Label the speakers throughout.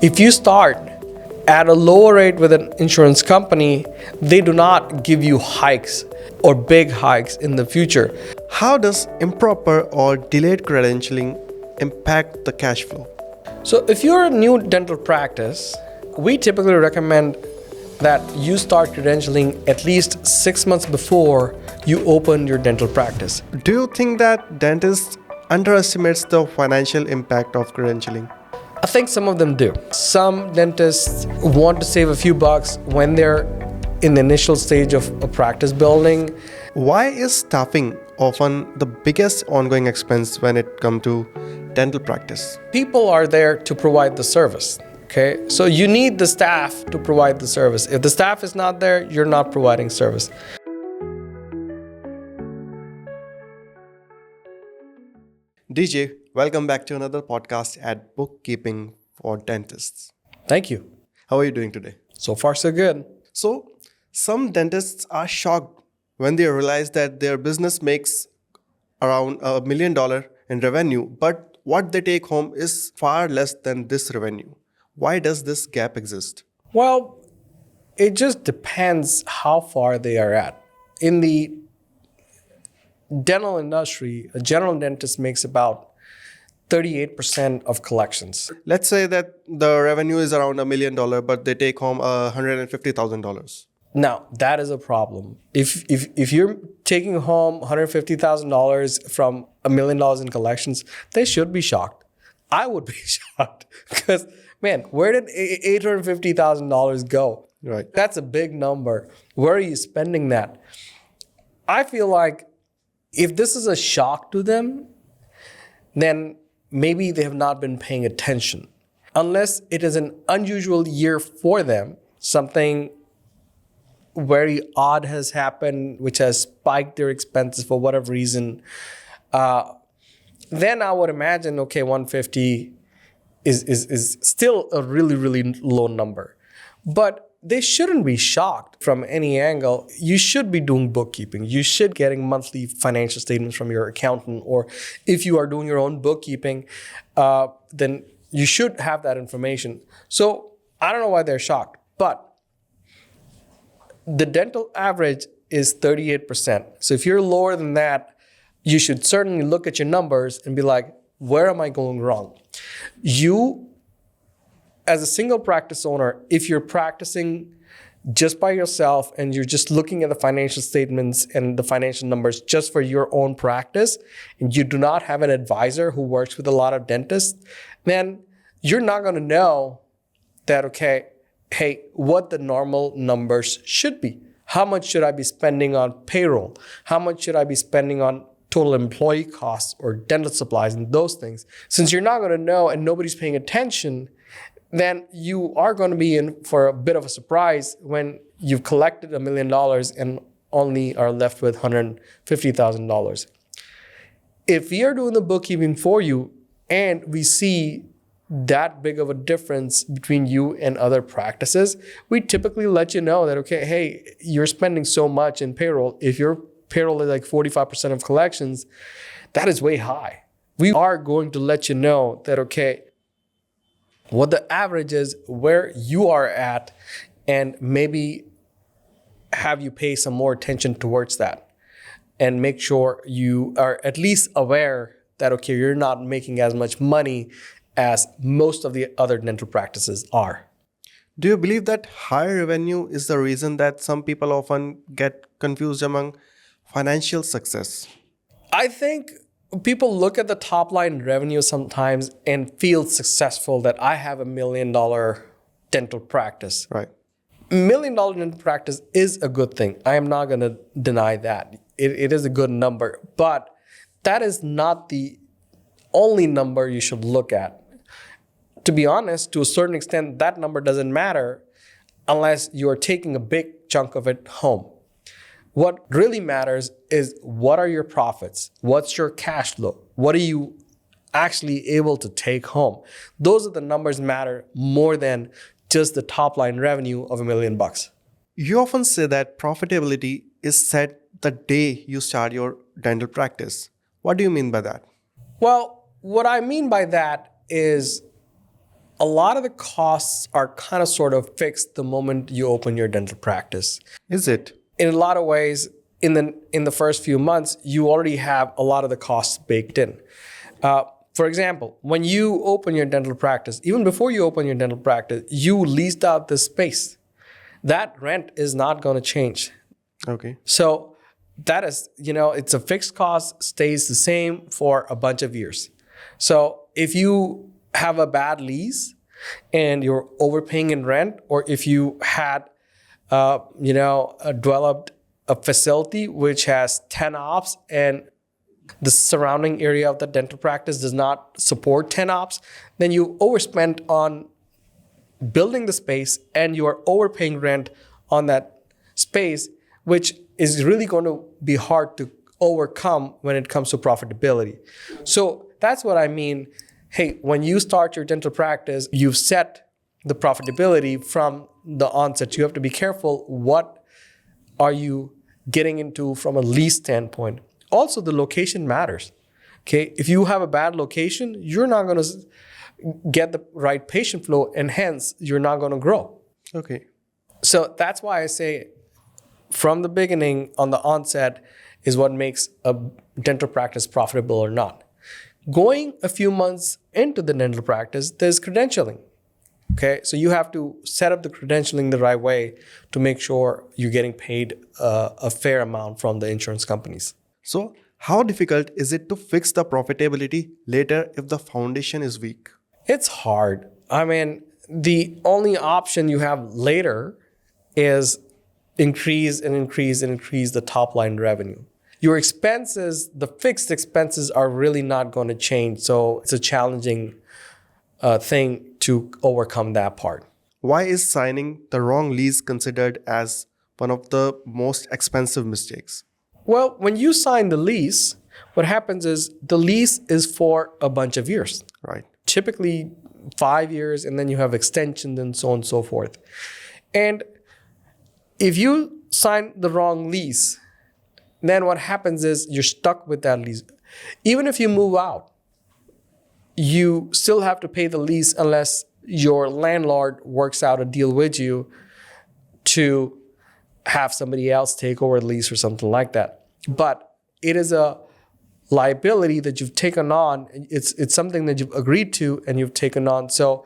Speaker 1: If you start at a lower rate with an insurance company, they do not give you hikes or big hikes in the future.
Speaker 2: How does improper or delayed credentialing impact the cash flow?
Speaker 1: So if you're a new dental practice, we typically recommend that you start credentialing at least 6 months before you open your dental practice.
Speaker 2: Do you think that dentists underestimates the financial impact of credentialing?
Speaker 1: I think some of them do. Some dentists want to save a few bucks when they're in the initial stage of a practice building.
Speaker 2: Why is staffing often the biggest ongoing expense when it comes to dental practice?
Speaker 1: People are there to provide the service. Okay, so you need the staff to provide the service. If the staff is not there, you're not providing service.
Speaker 2: DJ, welcome back to another podcast at Bookkeeping for Dentists.
Speaker 1: Thank you.
Speaker 2: How are you doing today?
Speaker 1: So far, so good.
Speaker 2: So, some dentists are shocked when they realize that their business makes around $1 million in revenue, but what they take home is far less than this revenue. Why does this gap exist?
Speaker 1: Well, it just depends how far they are at. In the dental industry, a general dentist makes about 38% of collections.
Speaker 2: Let's say that the revenue is around $1 million, but they take home $150,000.
Speaker 1: Now, that is a problem. If you're taking home $150,000 from $1 million in collections, they should be shocked. I would be shocked because, man, where did $850,000 go?
Speaker 2: Right.
Speaker 1: That's a big number. Where are you spending that? I feel like if this is a shock to them, then maybe they have not been paying attention. Unless it is an unusual year for them, something very odd has happened, which has spiked their expenses for whatever reason, then I would imagine, okay, 150 is still a really, really low number. But they shouldn't be shocked from any angle. You should be doing bookkeeping. You should getting monthly financial statements from your accountant, or if you are doing your own bookkeeping, then you should have that information. So I don't know why they're shocked, but the dental average is 38%. So if you're lower than that, you should certainly look at your numbers and be like, where am I going wrong? You, as a single practice owner, if you're practicing just by yourself and you're just looking at the financial statements and the financial numbers just for your own practice, and you do not have an advisor who works with a lot of dentists, then you're not going to know that, okay, hey, what the normal numbers should be. How much should I be spending on payroll? How much should I be spending on total employee costs or dental supplies and those things? Since you're not going to know and nobody's paying attention, then you are going to be in for a bit of a surprise when you've collected $1 million and only are left with $150,000. If we are doing the bookkeeping for you and we see that big of a difference between you and other practices, we typically let you know that, okay, hey, you're spending so much in payroll. If your payroll is like 45% of collections, that is way high. We are going to let you know that, okay, what the average is, where you are at, and maybe have you pay some more attention towards that and make sure you are at least aware that, okay, you're not making as much money as most of the other dental practices are.
Speaker 2: Do you believe that high revenue is the reason that some people often get confused among financial success?
Speaker 1: I think people look at the top line revenue sometimes and feel successful that I have $1 million dental practice.
Speaker 2: Right.
Speaker 1: $1 million dental practice is a good thing. I am not going to deny that. It is a good number, but that is not the only number you should look at. To be honest, to a certain extent, that number doesn't matter unless you're taking a big chunk of it home. What really matters is, what are your profits? What's your cash flow? What are you actually able to take home? Those are the numbers matter more than just the top line revenue of $1 million.
Speaker 2: You often say that profitability is set the day you start your dental practice. What do you mean by that?
Speaker 1: Well, what I mean by that is a lot of the costs are kind of sort of fixed the moment you open your dental practice.
Speaker 2: Is it?
Speaker 1: In a lot of ways, in the first few months, you already have a lot of the costs baked in. For example, when you open your dental practice, even before you open your dental practice, you leased out the space. That rent is not going to change.
Speaker 2: Okay.
Speaker 1: So that is, it's a fixed cost, stays the same for a bunch of years. So if you have a bad lease and you're overpaying in rent, or if you had, developed a facility which has 10 ops and the surrounding area of the dental practice does not support 10 ops, then you overspent on building the space and you are overpaying rent on that space, which is really going to be hard to overcome when it comes to profitability. So that's what I mean. Hey, when you start your dental practice, you've set the profitability from the onset. You have to be careful. What are you getting into from a lease standpoint? Also, the location matters. Okay, if you have a bad location, you're not going to get the right patient flow, and hence you're not going to grow.
Speaker 2: Okay.
Speaker 1: So that's why I say from the beginning, on the onset, is what makes a dental practice profitable or not. Going a few months into the dental practice, there's credentialing. Okay, so you have to set up the credentialing the right way to make sure you're getting paid a fair amount from the insurance companies.
Speaker 2: So, how difficult is it to fix the profitability later if the foundation is weak?
Speaker 1: It's hard. I mean, the only option you have later is increase the top line revenue. Your expenses, the fixed expenses, are really not going to change. So it's a challenging thing to overcome that part.
Speaker 2: Why is signing the wrong lease considered as one of the most expensive mistakes?
Speaker 1: Well, when you sign the lease, what happens is the lease is for a bunch of years.
Speaker 2: Right.
Speaker 1: Typically 5 years, and then you have extensions and so on and so forth. And if you sign the wrong lease, then what happens is you're stuck with that lease. Even if you move out, you still have to pay the lease unless your landlord works out a deal with you to have somebody else take over the lease or something like that. But it is a liability that you've taken on. It's something that you've agreed to and you've taken on. So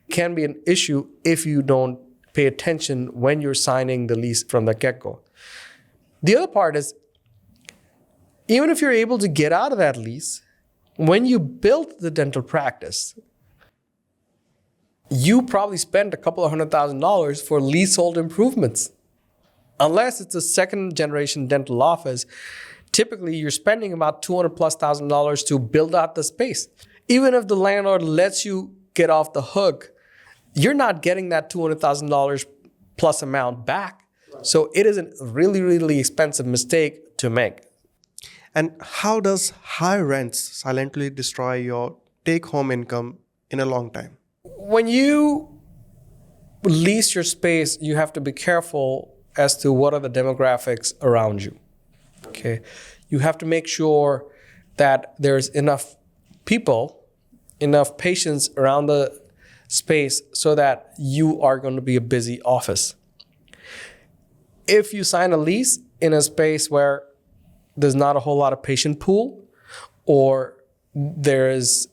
Speaker 1: it can be an issue if you don't pay attention when you're signing the lease from the get-go. The other part is, even if you're able to get out of that lease, when you built the dental practice, you probably spent a couple of $100,000 for leasehold improvements. Unless it's a second generation dental office, typically you're spending about $200,000+ to build out the space. Even if the landlord lets you get off the hook, you're not getting that $200,000 plus amount back. So it is a really, really expensive mistake to make.
Speaker 2: And how does high rents silently destroy your take-home income in a long time?
Speaker 1: When you lease your space, you have to be careful as to what are the demographics around you. Okay, you have to make sure that there's enough people, enough patients around the space so that you are going to be a busy office. If you sign a lease in a space where there's not a whole lot of patient pool, or there is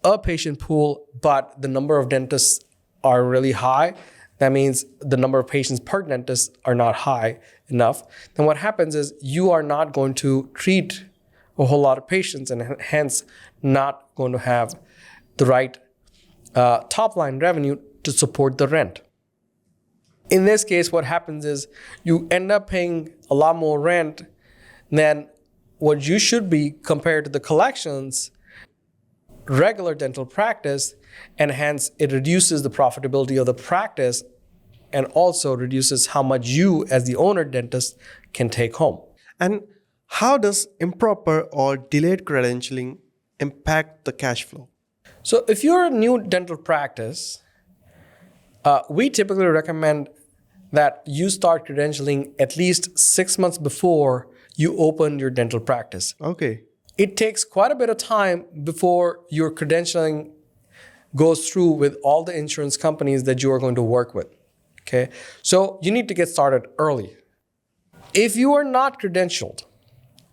Speaker 1: a patient pool, but the number of dentists are really high, that means the number of patients per dentist are not high enough, then what happens is you are not going to treat a whole lot of patients and hence not going to have the right top line revenue to support the rent. In this case, what happens is you end up paying a lot more rent than what you should be compared to the collections, regular dental practice, and hence it reduces the profitability of the practice and also reduces how much you as the owner dentist can take home.
Speaker 2: And how does improper or delayed credentialing impact the cash flow?
Speaker 1: So if you're a new dental practice, we typically recommend that you start credentialing at least 6 months before you open your dental practice.
Speaker 2: Okay.
Speaker 1: It takes quite a bit of time before your credentialing goes through with all the insurance companies that you are going to work with. Okay, so you need to get started early. If you are not credentialed,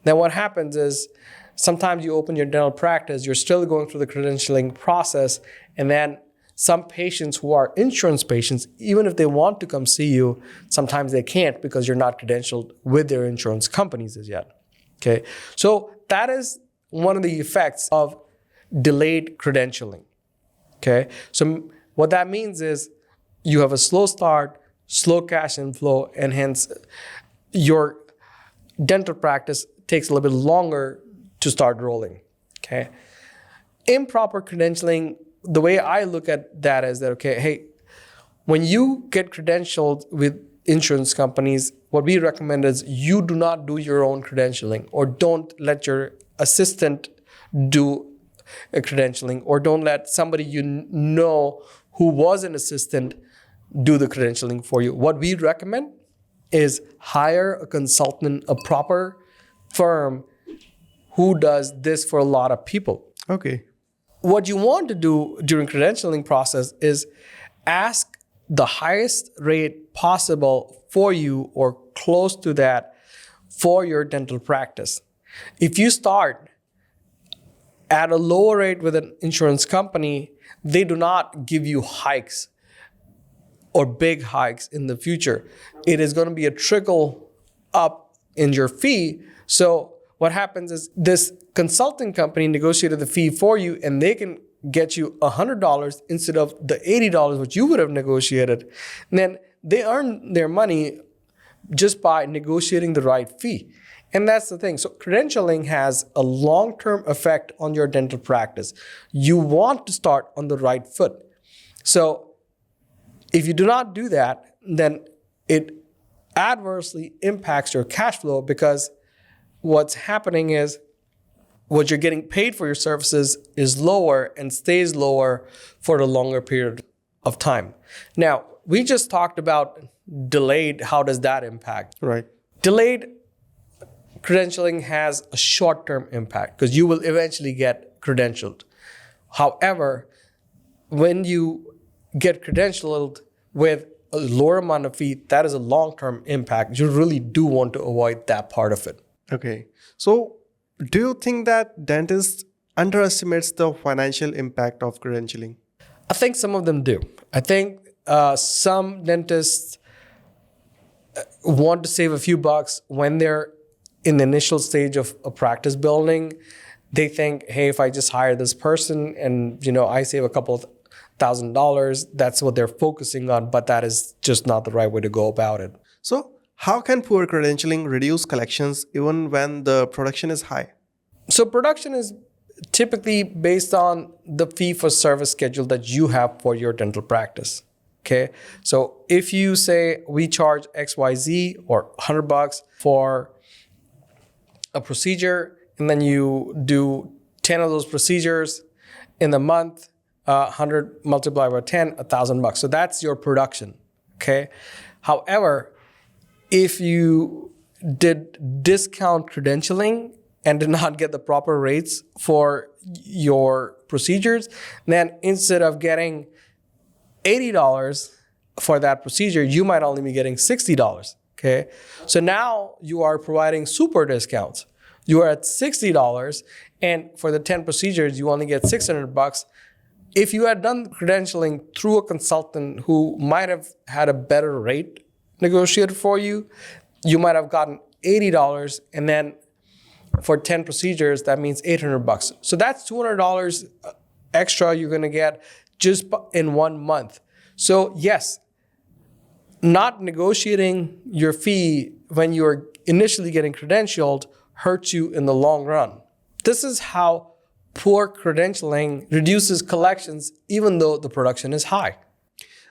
Speaker 1: then what happens is sometimes you open your dental practice, you're still going through the credentialing process, and then some patients who are insurance patients, even if they want to come see you, sometimes they can't because you're not credentialed with their insurance companies as yet. Okay, so that is one of the effects of delayed credentialing. Okay, so what that means is you have a slow start, slow cash inflow, and hence your dental practice takes a little bit longer to start rolling. Okay, improper credentialing, the way I look at that is that, okay, hey, when you get credentialed with insurance companies, what we recommend is you do not do your own credentialing, or don't let your assistant do a credentialing, or don't let somebody you know who was an assistant do the credentialing for you. What we recommend is hire a consultant, a proper firm who does this for a lot of people.
Speaker 2: Okay.
Speaker 1: What you want to do during credentialing process is ask the highest rate possible for you, or close to that, for your dental practice. If you start at a lower rate with an insurance company, they do not give you hikes or big hikes in the future. It is going to be a trickle up in your fee. So what happens is this consulting company negotiated the fee for you, and they can get you $100 instead of the $80 which you would have negotiated. And then they earn their money just by negotiating the right fee. And that's the thing. So credentialing has a long-term effect on your dental practice. You want to start on the right foot. So if you do not do that, then it adversely impacts your cash flow, because what's happening is what you're getting paid for your services is lower and stays lower for a longer period of time. Now, we just talked about delayed. How does that impact?
Speaker 2: Right.
Speaker 1: Delayed credentialing has a short-term impact because you will eventually get credentialed. However, when you get credentialed with a lower amount of fee, that is a long-term impact. You really do want to avoid that part of it.
Speaker 2: Okay. So do you think that dentists underestimates the financial impact of credentialing?
Speaker 1: I think some of them do. I think some dentists want to save a few bucks when they're in the initial stage of a practice building. They think, hey, if I just hire this person and I save a couple of $1,000, that's what they're focusing on, but that is just not the right way to go about it.
Speaker 2: So how can poor credentialing reduce collections even when the production is high?
Speaker 1: So production is typically based on the fee for service schedule that you have for your dental practice. Okay. So if you say we charge XYZ or $100 for a procedure, and then you do 10 of those procedures in the month, 100 multiplied by 10, $1,000. So that's your production. Okay. However, if you did discount credentialing and did not get the proper rates for your procedures, then instead of getting $80 for that procedure, you might only be getting $60. Okay. So now you are providing super discounts. You are at $60, and for the 10 procedures, you only get $600. If you had done credentialing through a consultant who might have had a better rate negotiated for you, you might have gotten $80, and then for 10 procedures, that means $800. So that's $200 extra you're going to get just in 1 month. So yes, not negotiating your fee when you're initially getting credentialed hurts you in the long run. This is how poor credentialing reduces collections even though the production is high.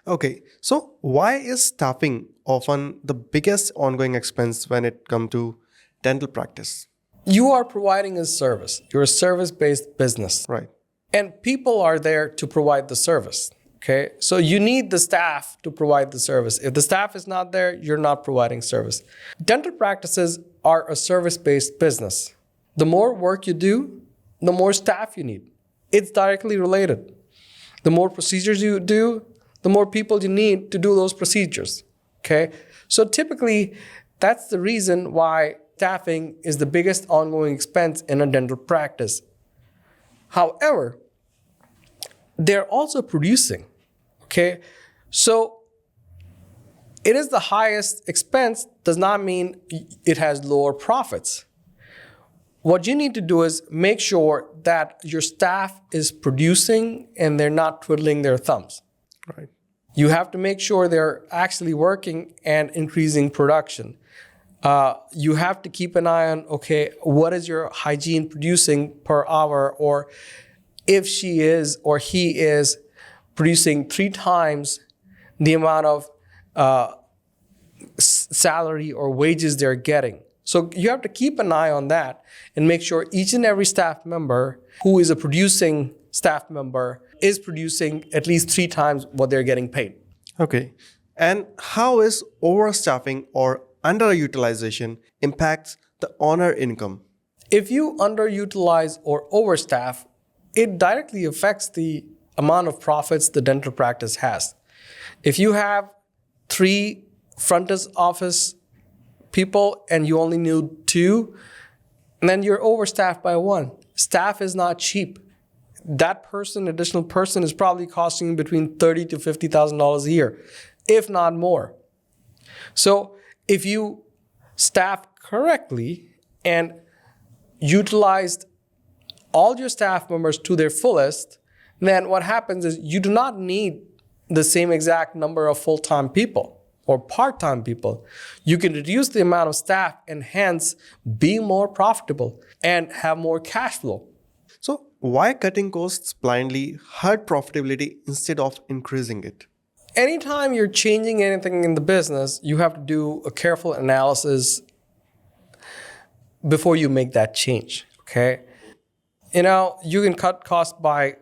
Speaker 2: Okay, so why is staffing often the biggest ongoing expense when it comes to dental practice?
Speaker 1: You are providing a service. You're a service-based business.
Speaker 2: Right.
Speaker 1: And people are there to provide the service. Okay, so you need the staff to provide the service. If the staff is not there, you're not providing service. Dental practices are a service-based business. The more work you do, the more staff you need. It's directly related. The more procedures you do, the more people you need to do those procedures. Okay? So typically, that's the reason why staffing is the biggest ongoing expense in a dental practice. However, they're also producing. Okay? So it is the highest expense does not mean it has lower profits. What you need to do is make sure that your staff is producing and they're not twiddling their thumbs.
Speaker 2: Right.
Speaker 1: You have to make sure they're actually working and increasing production. You have to keep an eye on, okay, what is your hygiene producing per hour? Or if she is or he is producing 3 times the amount of salary or wages they're getting. So you have to keep an eye on that and make sure each and every staff member who is a producing staff member is producing at least 3 times what they're getting paid.
Speaker 2: Okay. And how is overstaffing or underutilization impacts the owner income?
Speaker 1: If you underutilize or overstaff, it directly affects the amount of profits the dental practice has. If you have 3 front office people and you only need 2, and then you're overstaffed by 1. Staff is not cheap. That additional person is probably costing you between $30,000 to $50,000 a year, if not more. So if you staff correctly and utilized all your staff members to their fullest, then what happens is you do not need the same exact number of full-time people or part-time people. You can reduce the amount of staff and hence be more profitable and have more cash flow.
Speaker 2: So why cutting costs blindly hurt profitability instead of increasing it?
Speaker 1: Anytime you're changing anything in the business, you have to do a careful analysis before you make that change, okay? You can cut costs by,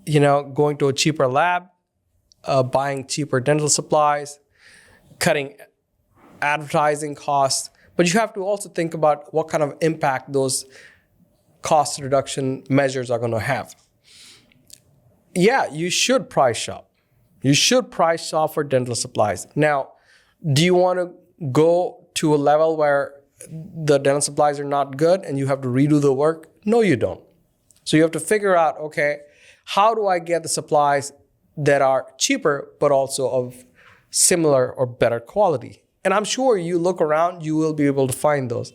Speaker 1: going to a cheaper lab, buying cheaper dental supplies, cutting advertising costs, but you have to also think about what kind of impact those cost reduction measures are going to have. Yeah, you should price shop. You should price shop for dental supplies. Now, do you want to go to a level where the dental supplies are not good and you have to redo the work? No, you don't. So you have to figure out, okay, how do I get the supplies that are cheaper but also of similar or better quality? And I'm sure you look around, you will be able to find those.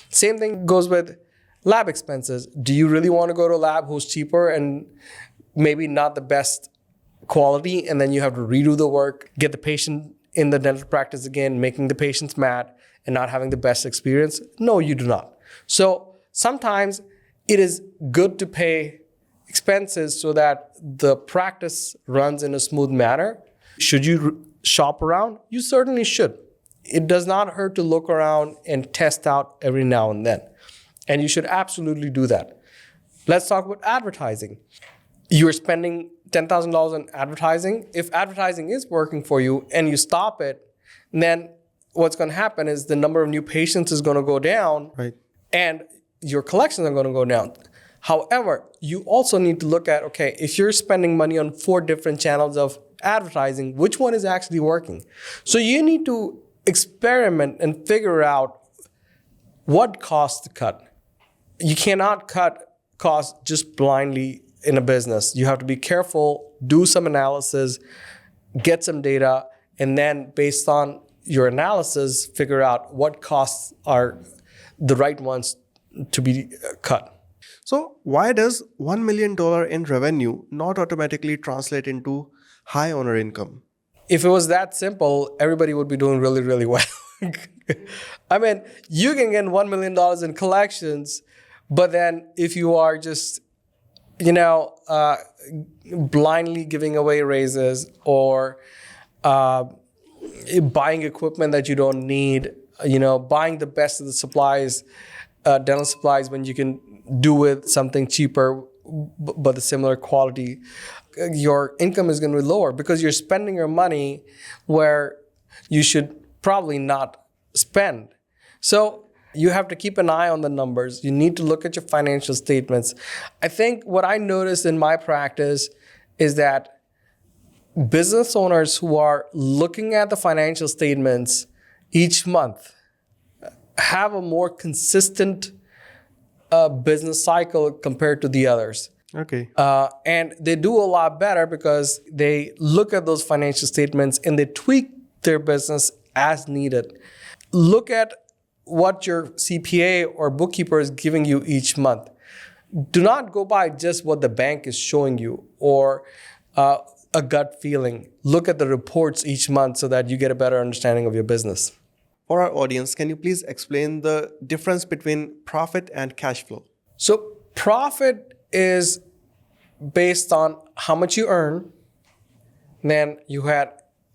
Speaker 1: Same thing goes with lab expenses. Do you really want to go to a lab who's cheaper and maybe not the best quality, and then you have to redo the work, get the patient in the dental practice again, making the patients mad and not having the best experience? No, you do not. So sometimes it is good to pay expenses so that the practice runs in a smooth manner. Should you shop around? You certainly should. It does not hurt to look around and test out every now and then. And you should absolutely do that. Let's talk about advertising. You're spending $10,000 on advertising. If advertising is working for you and you stop it, then what's going to happen is the number of new patients is going to go down,
Speaker 2: right,
Speaker 1: and your collections are going to go down. However, you also need to look at, okay, if you're spending money on 4 different channels of advertising, which one is actually working? So you need to experiment and figure out what costs to cut. You cannot cut costs just blindly in a business. You have to be careful, do some analysis, get some data, and then based on your analysis, figure out what costs are the right ones to be cut.
Speaker 2: So why does $1 million in revenue not automatically translate into high owner income?
Speaker 1: If it was that simple, everybody would be doing really, really well. I mean, you can get $1 million in collections, but then if you are just, blindly giving away raises or buying equipment that you don't need, buying the best of the supplies, dental supplies, when you can do with something cheaper but the similar quality, your income is going to be lower because you're spending your money where you should probably not spend. So you have to keep an eye on the numbers. You need to look at your financial statements. I think what I noticed in my practice is that business owners who are looking at the financial statements each month have a more consistent business cycle compared to the others.
Speaker 2: Okay.
Speaker 1: And they do a lot better because they look at those financial statements and they tweak their business as needed. Look at what your CPA or bookkeeper is giving you each month. Do not go by just what the bank is showing you or a gut feeling. Look at the reports each month so that you get a better understanding of your business.
Speaker 2: For our audience, can you please explain the difference between profit and cash flow?
Speaker 1: So profit is based on how much you earn. Then you had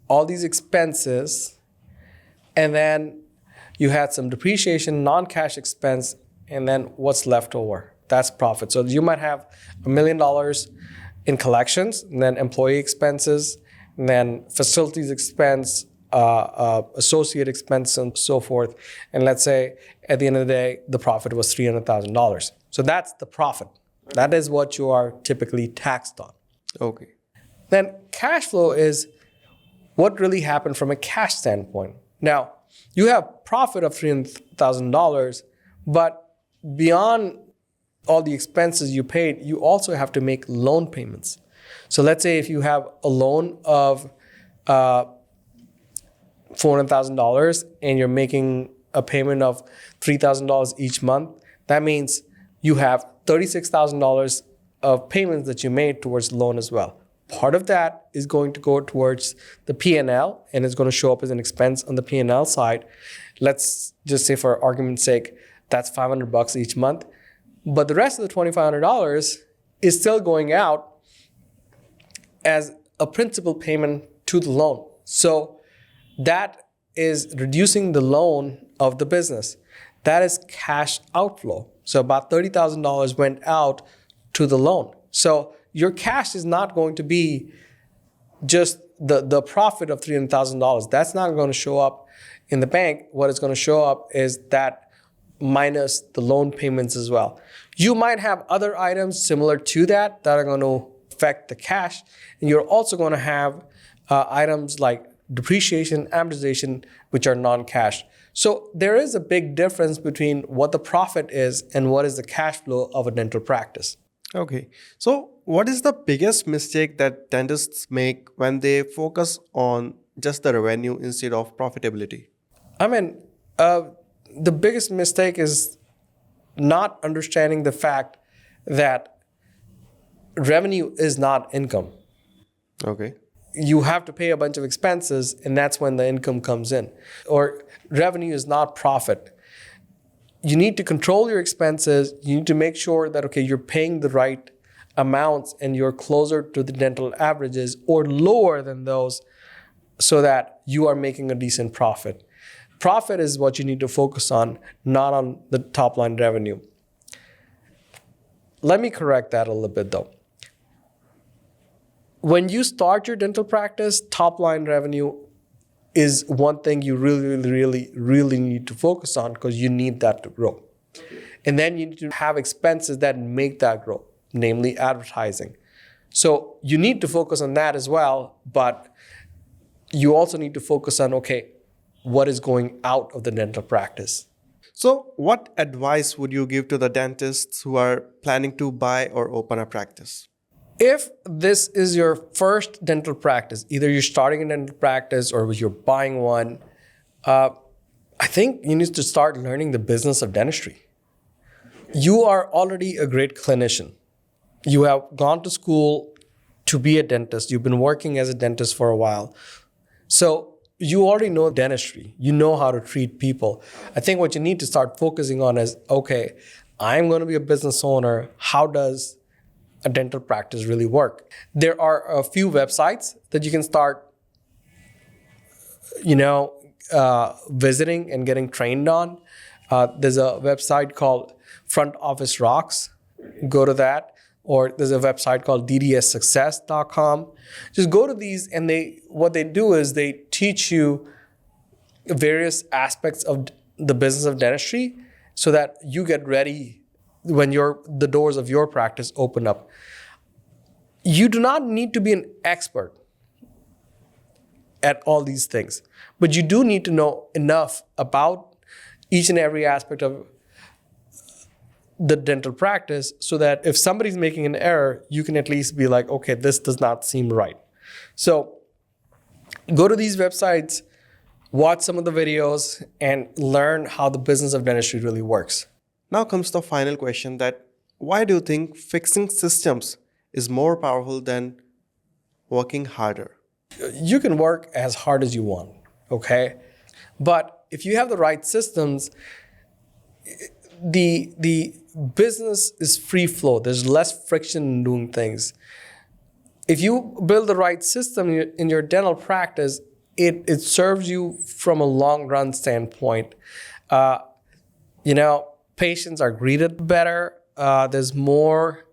Speaker 1: all these expenses, and then you had some depreciation, non-cash expense, and then what's left over. That's profit. So you might have $1 million in collections, and then employee expenses, and then facilities expense, associate expense, and so forth. And let's say at the end of the day, the profit was $300,000. So that's the profit. That is what you are typically taxed on.
Speaker 2: Okay.
Speaker 1: Then cash flow is what really happened from a cash standpoint. Now, you have profit of $300,000, but beyond all the expenses you paid, you also have to make loan payments. So let's say if you have a loan of $400,000 and you're making a payment of $3,000 each month, that means you have $36,000 of payments that you made towards the loan as well. Part of that is going to go towards the P&L and it's going to show up as an expense on the P&L side. Let's just say for argument's sake, that's $500 each month. But the rest of the $2,500 is still going out as a principal payment to the loan. So that is reducing the loan of the business. That is cash outflow. So about $30,000 went out to the loan. So your cash is not going to be just the profit of $300,000. That's not going to show up in the bank. What is going to show up is that minus the loan payments as well. You might have other items similar to that are going to affect the cash. And you're also going to have items like depreciation, amortization, which are non-cash. So there is a big difference between what the profit is and what is the cash flow of a dental practice.
Speaker 2: Okay. So what is the biggest mistake that dentists make when they focus on just the revenue instead of profitability?
Speaker 1: I mean, the biggest mistake is not understanding the fact that revenue is not income.
Speaker 2: Okay.
Speaker 1: You have to pay a bunch of expenses, and that's when the income comes in. Or revenue is not profit. You need to control your expenses. You need to make sure that, okay, you're paying the right amounts and you're closer to the dental averages or lower than those so that you are making a decent profit. Profit is what you need to focus on, not on the top line revenue. Let me correct that a little bit though. When you start your dental practice, top line revenue is one thing you really need to focus on because you need that to grow. And then you need to have expenses that make that grow, namely advertising. So you need to focus on that as well, but you also need to focus on, okay, what is going out of the dental practice?
Speaker 2: So what advice would you give to the dentists who are planning to buy or open a practice?
Speaker 1: If this is your first dental practice, either you're starting a dental practice or you're buying one, I think you need to start learning the business of dentistry. You are already a great clinician. You have gone to school to be a dentist. You've been working as a dentist for a while. So you already know dentistry. You know how to treat people. I think what you need to start focusing on is, okay, I'm going to be a business owner. How does a dental practice really work? There are a few websites that you can start, visiting and getting trained on. There's a website called Front Office Rocks. Go to that. Or there's a website called ddssuccess.com. Just go to these, and what they do is they teach you various aspects of the business of dentistry so that you get ready when the doors of your practice open up. You do not need to be an expert at all these things, but you do need to know enough about each and every aspect of the dental practice so that if somebody's making an error, you can at least be like, okay, this does not seem right. So go to these websites, watch some of the videos, and learn how the business of dentistry really works.
Speaker 2: Now comes the final question, that why do you think fixing systems is more powerful than working harder?
Speaker 1: You can work as hard as you want, okay? But if you have the right systems, the business is free flow. There's less friction in doing things. If you build the right system in your dental practice, it serves you from a long run standpoint. Patients are greeted better. There's more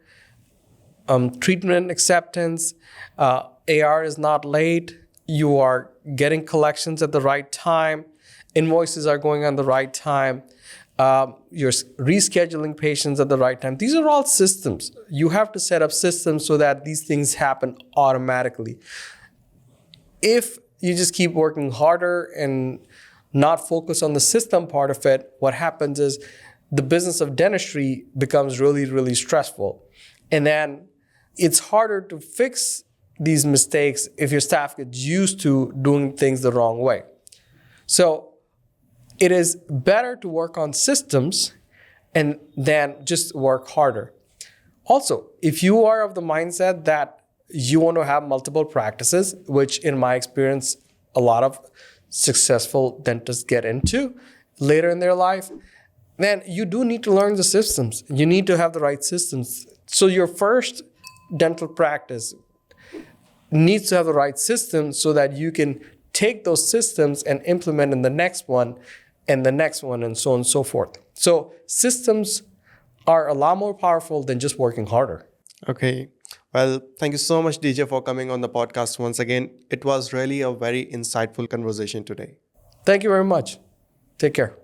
Speaker 1: treatment acceptance. AR is not late. You are getting collections at the right time. Invoices are going on the right time. You're rescheduling patients at the right time. These are all systems. You have to set up systems so that these things happen automatically. If you just keep working harder and not focus on the system part of it, what happens is the business of dentistry becomes really, really stressful. And then it's harder to fix these mistakes if your staff gets used to doing things the wrong way. So it is better to work on systems and then just work harder. Also, if you are of the mindset that you want to have multiple practices, which in my experience, a lot of successful dentists get into later in their life, then you do need to learn the systems. You need to have the right systems. So your first dental practice needs to have the right systems so that you can take those systems and implement in the next one and the next one and so on and so forth. So systems are a lot more powerful than just working harder.
Speaker 2: Okay. Well, thank you so much, DJ, for coming on the podcast once again. It was really a very insightful conversation today.
Speaker 1: Thank you very much. Take care.